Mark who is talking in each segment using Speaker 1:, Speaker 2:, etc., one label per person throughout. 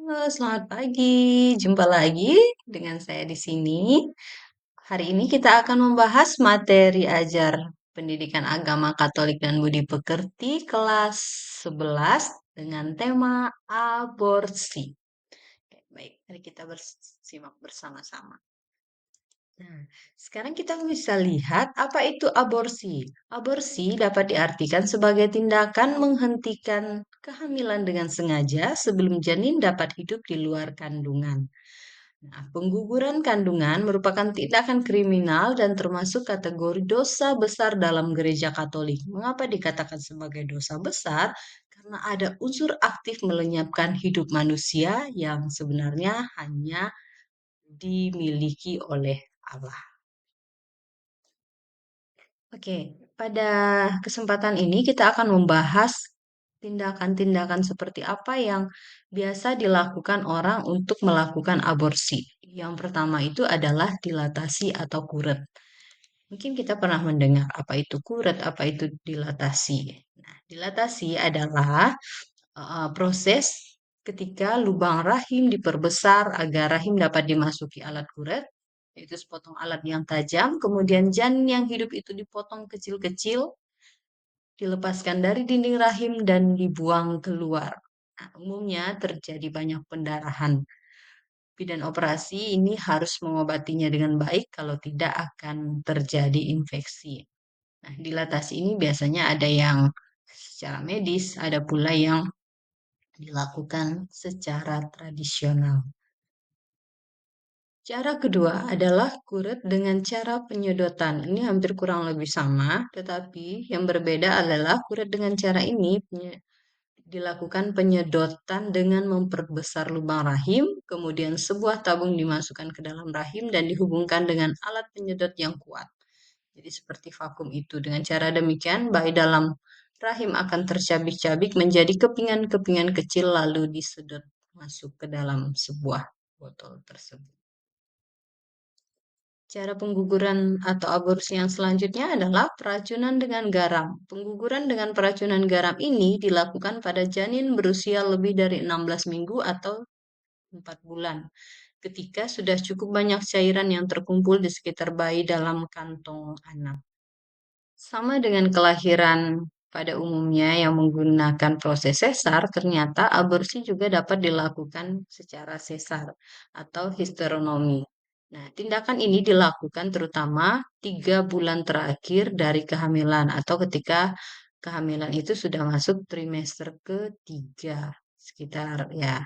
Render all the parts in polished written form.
Speaker 1: Halo, selamat pagi. Jumpa lagi dengan saya di sini. Hari ini kita akan membahas materi ajar Pendidikan Agama Katolik dan Budi Pekerti kelas 11 dengan tema aborsi. Oke, baik, mari kita bersimak bersama-sama. Nah, sekarang kita bisa lihat apa itu aborsi. Aborsi dapat diartikan sebagai tindakan menghentikan kehamilan dengan sengaja sebelum janin dapat hidup di luar kandungan. Nah, pengguguran kandungan merupakan tindakan kriminal dan termasuk kategori dosa besar dalam Gereja Katolik. Mengapa dikatakan sebagai dosa besar? Karena ada unsur aktif melenyapkan hidup manusia yang sebenarnya hanya dimiliki oleh Allah. Oke, pada kesempatan ini kita akan membahas tindakan-tindakan seperti apa yang biasa dilakukan orang untuk melakukan aborsi. Yang pertama itu adalah dilatasi atau kuret. Mungkin kita pernah mendengar apa itu kuret, apa itu dilatasi. Nah, dilatasi adalah proses ketika lubang rahim diperbesar agar rahim dapat dimasuki alat kuret, yaitu sepotong alat yang tajam, kemudian janin yang hidup itu dipotong kecil-kecil, dilepaskan dari dinding rahim dan dibuang keluar. Nah, umumnya terjadi banyak pendarahan. Bidan operasi ini harus mengobatinya dengan baik, kalau tidak akan terjadi infeksi. Nah, dilatasi ini biasanya ada yang secara medis, ada pula yang dilakukan secara tradisional. Cara kedua adalah kuret dengan cara penyedotan. Ini hampir kurang lebih sama, tetapi yang berbeda adalah kuret dengan cara ini dilakukan penyedotan dengan memperbesar lubang rahim, kemudian sebuah tabung dimasukkan ke dalam rahim dan dihubungkan dengan alat penyedot yang kuat. Jadi seperti vakum itu. Dengan cara demikian, bayi dalam rahim akan tercabik-cabik menjadi kepingan-kepingan kecil lalu disedot masuk ke dalam sebuah botol tersebut. Cara pengguguran atau aborsi yang selanjutnya adalah peracunan dengan garam. Pengguguran dengan peracunan garam ini dilakukan pada janin berusia lebih dari 16 minggu atau 4 bulan. Ketika sudah cukup banyak cairan yang terkumpul di sekitar bayi dalam kantong anak. Sama dengan kelahiran pada umumnya yang menggunakan proses sesar, ternyata aborsi juga dapat dilakukan secara sesar atau histeronomi. Nah, tindakan ini dilakukan terutama 3 bulan terakhir dari kehamilan atau ketika kehamilan itu sudah masuk trimester ketiga, sekitar ya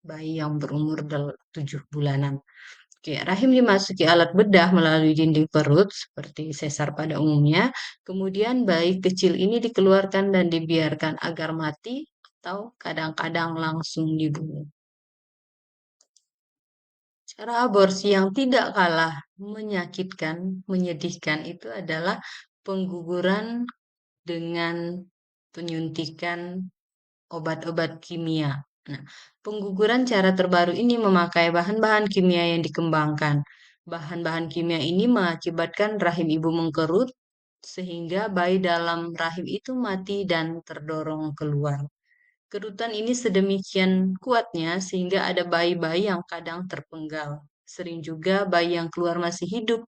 Speaker 1: bayi yang berumur 7 bulanan. Oke, rahim dimasuki alat bedah melalui dinding perut seperti sesar pada umumnya. Kemudian bayi kecil ini dikeluarkan dan dibiarkan agar mati atau kadang-kadang langsung dibunuh. Cara aborsi yang tidak kalah menyakitkan, menyedihkan itu adalah pengguguran dengan penyuntikan obat-obat kimia. Nah, pengguguran cara terbaru ini memakai bahan-bahan kimia yang dikembangkan. Bahan-bahan kimia ini mengakibatkan rahim ibu mengkerut sehingga bayi dalam rahim itu mati dan terdorong keluar. Kerutan ini sedemikian kuatnya sehingga ada bayi-bayi yang kadang terpenggal. Sering juga bayi yang keluar masih hidup.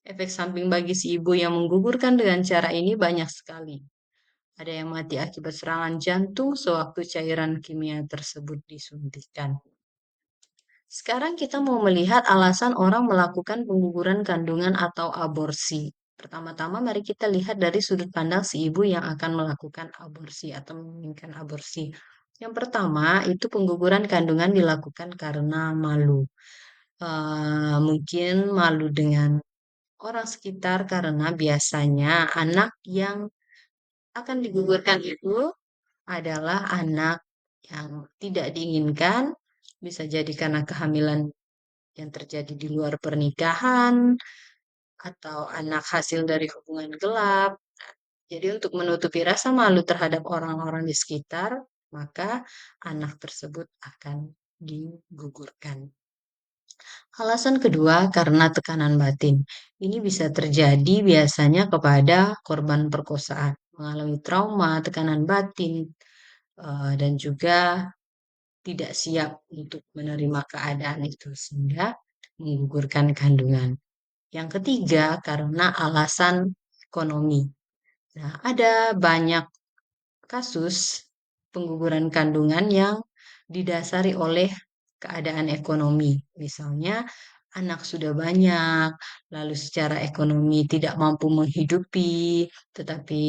Speaker 1: Efek samping bagi si ibu yang menggugurkan dengan cara ini banyak sekali. Ada yang mati akibat serangan jantung sewaktu cairan kimia tersebut disuntikan. Sekarang kita mau melihat alasan orang melakukan pengguguran kandungan atau aborsi. Pertama-tama mari kita lihat dari sudut pandang si ibu yang akan melakukan aborsi atau menginginkan aborsi. Yang pertama itu pengguguran kandungan dilakukan karena malu. Mungkin malu dengan orang sekitar karena biasanya anak yang akan digugurkan itu adalah anak yang tidak diinginkan, bisa jadi karena kehamilan yang terjadi di luar pernikahan, atau anak hasil dari hubungan gelap. Jadi untuk menutupi rasa malu terhadap orang-orang di sekitar, maka anak tersebut akan digugurkan. Alasan kedua, karena tekanan batin. Ini bisa terjadi biasanya kepada korban perkosaan, mengalami trauma, tekanan batin, dan juga tidak siap untuk menerima keadaan itu sehingga menggugurkan kandungan. Yang ketiga, karena alasan ekonomi. Nah, ada banyak kasus pengguguran kandungan yang didasari oleh keadaan ekonomi. Misalnya, anak sudah banyak, lalu secara ekonomi tidak mampu menghidupi, tetapi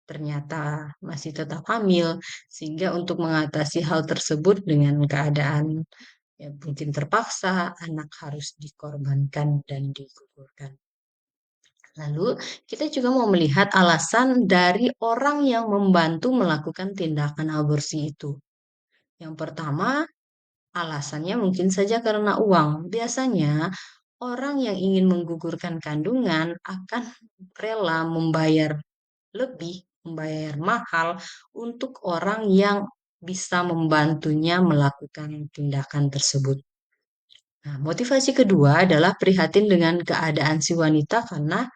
Speaker 1: ternyata masih tetap hamil, sehingga untuk mengatasi hal tersebut dengan keadaan ya mungkin terpaksa, anak harus dikorbankan dan digugurkan. Lalu, kita juga mau melihat alasan dari orang yang membantu melakukan tindakan aborsi itu. Yang pertama, alasannya mungkin saja karena uang. Biasanya, orang yang ingin menggugurkan kandungan akan rela membayar mahal untuk orang yang bisa membantunya melakukan tindakan tersebut. Nah, motivasi kedua adalah prihatin dengan keadaan si wanita karena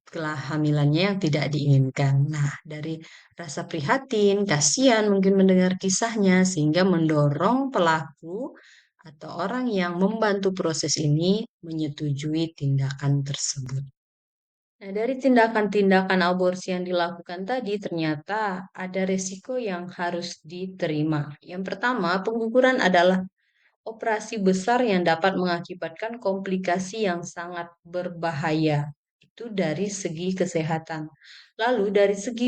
Speaker 1: kehamilannya yang tidak diinginkan. Nah, dari rasa prihatin, kasihan mungkin mendengar kisahnya sehingga mendorong pelaku atau orang yang membantu proses ini menyetujui tindakan tersebut. Nah, dari tindakan-tindakan aborsi yang dilakukan tadi ternyata ada resiko yang harus diterima. Yang pertama, pengguguran adalah operasi besar yang dapat mengakibatkan komplikasi yang sangat berbahaya. Itu dari segi kesehatan. Lalu dari segi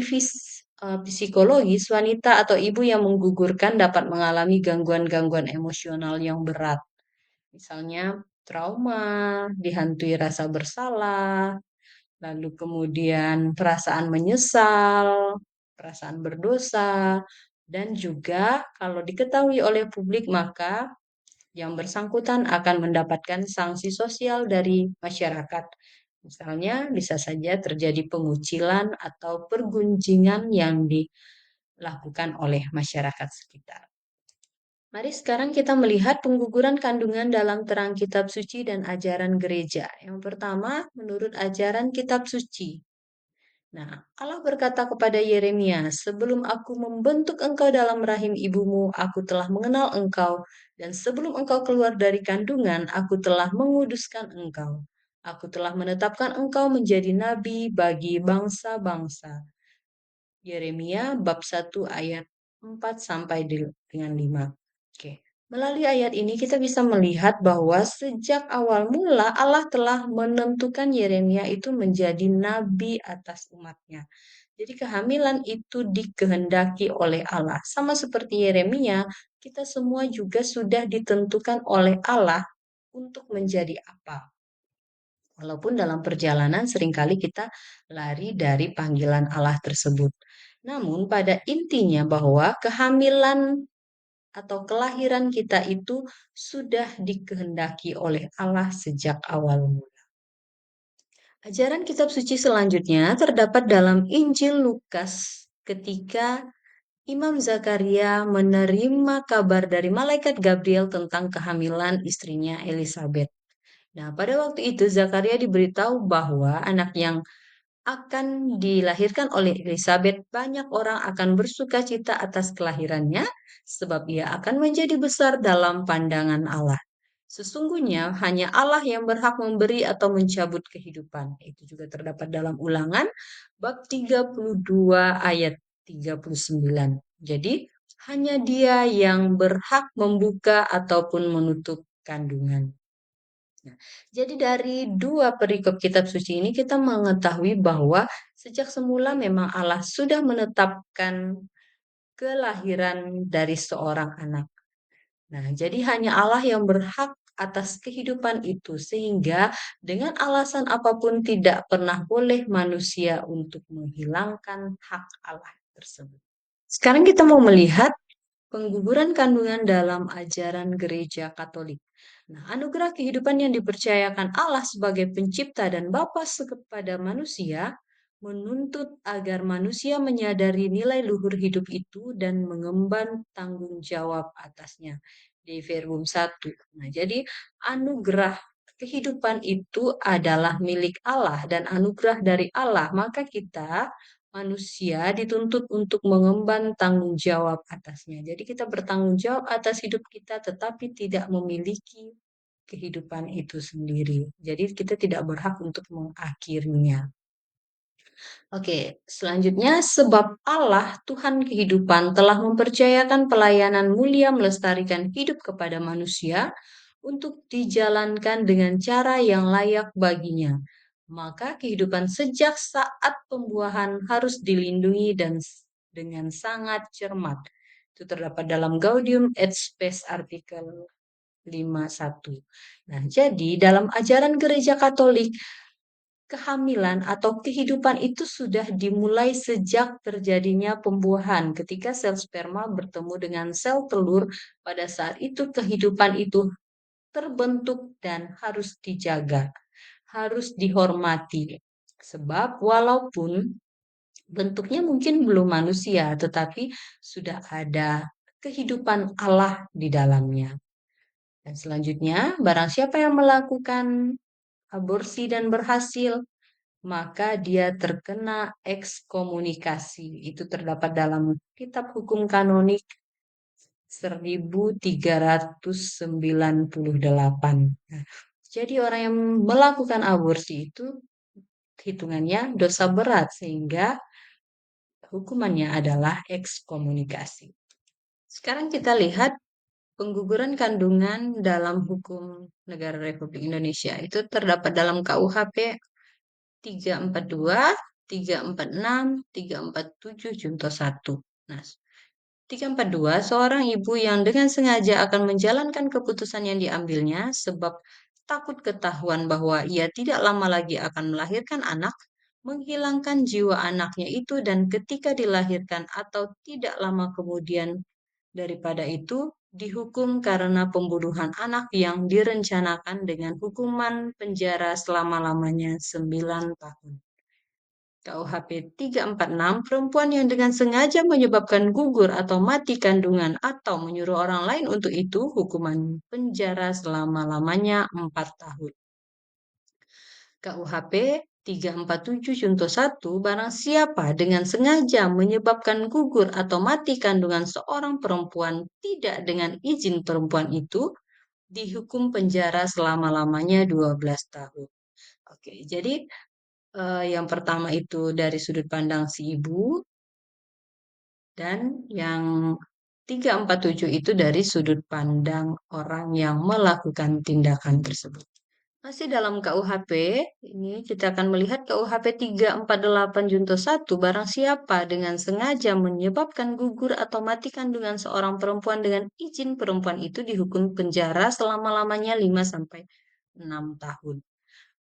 Speaker 1: psikologis, wanita atau ibu yang menggugurkan dapat mengalami gangguan-gangguan emosional yang berat. Misalnya trauma, dihantui rasa bersalah, lalu kemudian perasaan menyesal, perasaan berdosa, dan juga kalau diketahui oleh publik maka yang bersangkutan akan mendapatkan sanksi sosial dari masyarakat. Misalnya, bisa saja terjadi pengucilan atau pergunjingan yang dilakukan oleh masyarakat sekitar. Mari sekarang kita melihat pengguguran kandungan dalam terang kitab suci dan ajaran gereja. Yang pertama, menurut ajaran kitab suci. Nah, Allah berkata kepada Yeremia, "Sebelum aku membentuk engkau dalam rahim ibumu, aku telah mengenal engkau, dan sebelum engkau keluar dari kandungan, aku telah menguduskan engkau. Aku telah menetapkan engkau menjadi nabi bagi bangsa-bangsa." Yeremia bab 1 ayat 4 sampai dengan 5. Oke. Melalui ayat ini kita bisa melihat bahwa sejak awal mula Allah telah menentukan Yeremia itu menjadi nabi atas umatnya. Jadi kehamilan itu dikehendaki oleh Allah. Sama seperti Yeremia, kita semua juga sudah ditentukan oleh Allah untuk menjadi apa. Walaupun dalam perjalanan seringkali kita lari dari panggilan Allah tersebut. Namun pada intinya bahwa kehamilan atau kelahiran kita itu sudah dikehendaki oleh Allah sejak awal mula. Ajaran kitab suci selanjutnya terdapat dalam Injil Lukas ketika Imam Zakaria menerima kabar dari malaikat Gabriel tentang kehamilan istrinya Elizabeth. Nah, pada waktu itu Zakaria diberitahu bahwa anak yang akan dilahirkan oleh Elizabeth, banyak orang akan bersuka cita atas kelahirannya, sebab ia akan menjadi besar dalam pandangan Allah. Sesungguhnya hanya Allah yang berhak memberi atau mencabut kehidupan. Itu juga terdapat dalam Ulangan bab 32 ayat 39. Jadi hanya Dia yang berhak membuka ataupun menutup kandungan. Nah, jadi dari dua perikop kitab suci ini kita mengetahui bahwa sejak semula memang Allah sudah menetapkan kelahiran dari seorang anak. Nah, jadi hanya Allah yang berhak atas kehidupan itu sehingga dengan alasan apapun tidak pernah boleh manusia untuk menghilangkan hak Allah tersebut. Sekarang kita mau melihat pengguguran kandungan dalam ajaran gereja Katolik. Nah, anugerah kehidupan yang dipercayakan Allah sebagai pencipta dan Bapa kepada manusia menuntut agar manusia menyadari nilai luhur hidup itu dan mengemban tanggung jawab atasnya. Di Verbum 1. Nah, jadi anugerah kehidupan itu adalah milik Allah dan anugerah dari Allah. Maka kita manusia dituntut untuk mengemban tanggung jawab atasnya. Jadi kita bertanggung jawab atas hidup kita, tetapi tidak memiliki kehidupan itu sendiri. Jadi kita tidak berhak untuk mengakhirinya. Oke, selanjutnya sebab Allah Tuhan kehidupan telah mempercayakan pelayanan mulia melestarikan hidup kepada manusia untuk dijalankan dengan cara yang layak baginya. Maka kehidupan sejak saat pembuahan harus dilindungi dan dengan sangat cermat. Itu terdapat dalam Gaudium et Spes artikel 51. Nah, jadi dalam ajaran Gereja Katolik, kehamilan atau kehidupan itu sudah dimulai sejak terjadinya pembuahan. Ketika sel sperma bertemu dengan sel telur, pada saat itu kehidupan itu terbentuk dan harus dijaga, harus dihormati. Sebab walaupun bentuknya mungkin belum manusia, tetapi sudah ada kehidupan Allah di dalamnya. Dan selanjutnya, barang siapa yang melakukan aborsi dan berhasil, maka dia terkena ekskomunikasi. Itu terdapat dalam Kitab Hukum Kanonik 1398. Nah, jadi orang yang melakukan aborsi itu hitungannya dosa berat sehingga hukumannya adalah ekskomunikasi. Sekarang kita lihat pengguguran kandungan dalam hukum negara Republik Indonesia. Itu terdapat dalam KUHP 342, 346, 347 Junto 1. Nah, 342, seorang ibu yang dengan sengaja akan menjalankan keputusan yang diambilnya sebab takut ketahuan bahwa ia tidak lama lagi akan melahirkan anak, menghilangkan jiwa anaknya itu dan ketika dilahirkan atau tidak lama kemudian daripada itu dihukum karena pembunuhan anak yang direncanakan dengan hukuman penjara selama-lamanya 9 tahun. KUHP 346, perempuan yang dengan sengaja menyebabkan gugur atau mati kandungan atau menyuruh orang lain untuk itu, hukuman penjara selama-lamanya 4 tahun. KUHP 347 Junto 1, barang siapa dengan sengaja menyebabkan gugur atau mati kandungan seorang perempuan tidak dengan izin perempuan itu, dihukum penjara selama-lamanya 12 tahun. Oke, jadi yang pertama itu dari sudut pandang si ibu, dan yang 347 itu dari sudut pandang orang yang melakukan tindakan tersebut. Masih dalam KUHP, ini kita akan melihat KUHP 348 Junto 1, barang siapa dengan sengaja menyebabkan gugur atau mati kandungan seorang perempuan dengan izin perempuan itu dihukum penjara selama-lamanya 5 sampai 6 tahun.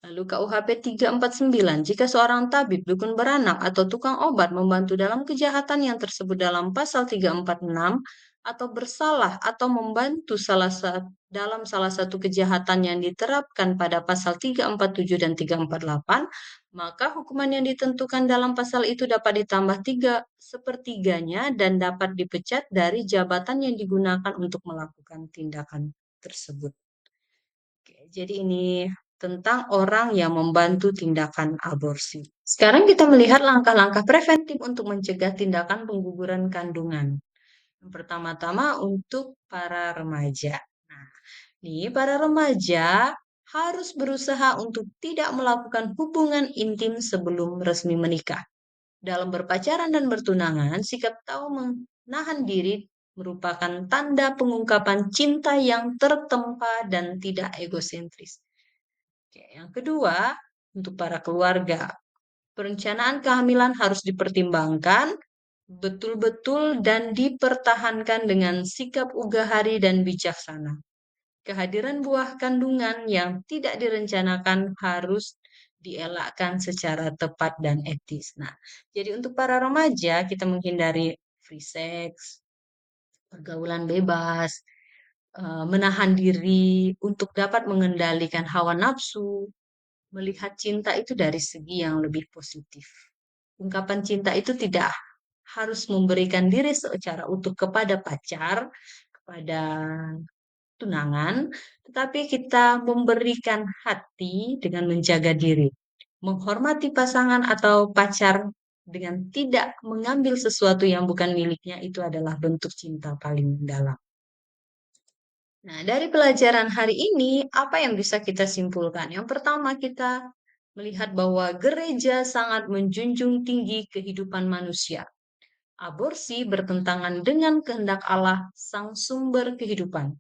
Speaker 1: Lalu KUHP 349, jika seorang tabib, dukun beranak, atau tukang obat membantu dalam kejahatan yang tersebut dalam pasal 346 atau bersalah atau membantu dalam salah satu kejahatan yang diterapkan pada pasal 347 dan 348, maka hukuman yang ditentukan dalam pasal itu dapat ditambah 3/4 dan dapat dipecat dari jabatan yang digunakan untuk melakukan tindakan tersebut. Oke, jadi ini tentang orang yang membantu tindakan aborsi. Sekarang kita melihat langkah-langkah preventif untuk mencegah tindakan pengguguran kandungan. Yang pertama-tama untuk para remaja. Nah, nih para remaja harus berusaha untuk tidak melakukan hubungan intim sebelum resmi menikah. Dalam berpacaran dan bertunangan, sikap tahu menahan diri merupakan tanda pengungkapan cinta yang tertempa dan tidak egosentris. Oke, yang kedua, untuk para keluarga, perencanaan kehamilan harus dipertimbangkan betul-betul dan dipertahankan dengan sikap ugahari dan bijaksana. Kehadiran buah kandungan yang tidak direncanakan harus dielakkan secara tepat dan etis. Nah, jadi untuk para remaja, kita menghindari free sex, pergaulan bebas, menahan diri untuk dapat mengendalikan hawa nafsu, melihat cinta itu dari segi yang lebih positif. Ungkapan cinta itu tidak harus memberikan diri secara utuh kepada pacar, kepada tunangan, tetapi kita memberikan hati dengan menjaga diri, menghormati pasangan atau pacar dengan tidak mengambil sesuatu yang bukan miliknya itu adalah bentuk cinta paling mendalam. Nah, dari pelajaran hari ini, apa yang bisa kita simpulkan? Yang pertama, kita melihat bahwa gereja sangat menjunjung tinggi kehidupan manusia. Aborsi bertentangan dengan kehendak Allah, sang sumber kehidupan.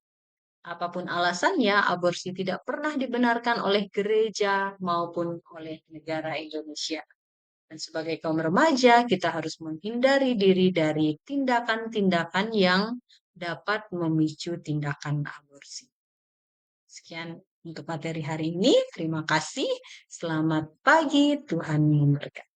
Speaker 1: Apapun alasannya, aborsi tidak pernah dibenarkan oleh gereja maupun oleh negara Indonesia. Dan sebagai kaum remaja, kita harus menghindari diri dari tindakan-tindakan yang dapat memicu tindakan aborsi. Sekian untuk materi hari ini. Terima kasih. Selamat pagi. Tuhan memberkati.